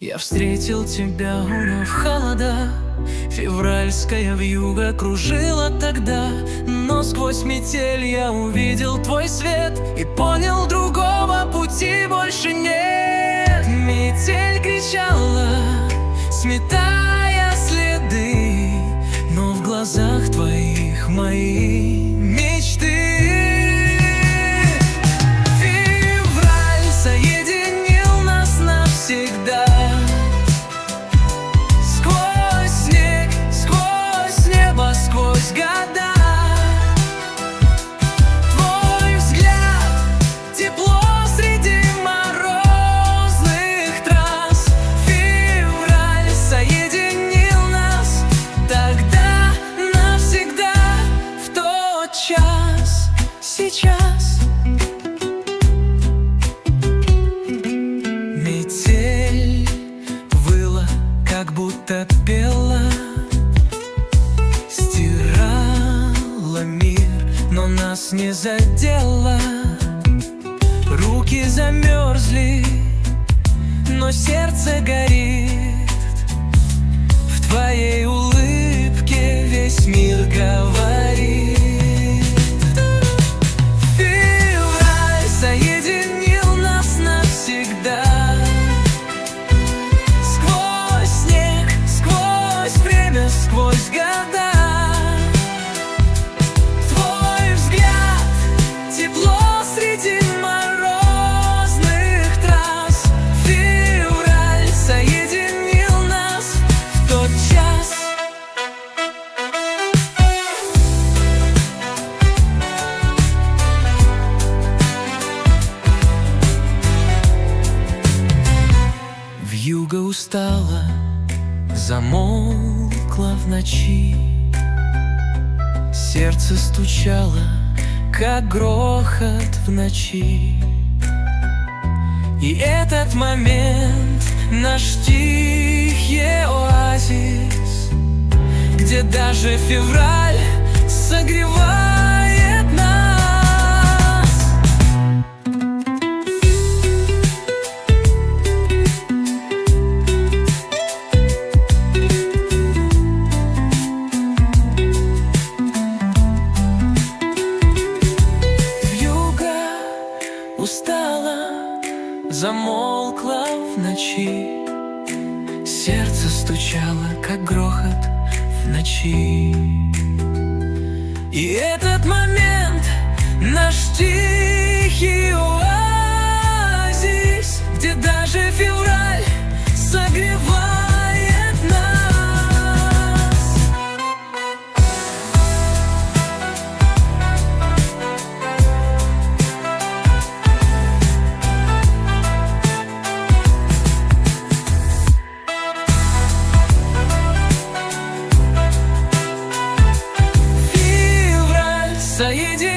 Я встретил тебя в холода, февральская вьюга кружила тогда. Но сквозь метель я увидел твой свет и понял, другого пути больше нет. Метель кричала, сметая следы, но в глазах твоих мои мечты. Февраль соединил нас навсегда. Сквозь снег, сквозь небо, сквозь года. Твой взгляд, тепло среди морозных трасс. Февраль соединил нас тогда навсегда. В тот час, сейчас. Метель выла, как будто пела, стирала мир, но нас не задела. Руки замерзли, но сердце горит. В твоей улыбке весь мир говорит. Февраль соединил нас навсегда. Сквозь снег, сквозь время, сквозь года. Твой взгляд, тепло среди морозных трасс. Февраль соединил нас в тот час. Вьюга устала, замолкла в ночи. Сердце стучало, как грохот в ночи. И этот момент наш тихий оазис, где даже февраль согревает нас. Вьюга устала, замолкла в ночи. Сердце стучало, как грохот в ночи. И этот момент наш тихий оазис, где даже февраль согревает нас. Февраль соединил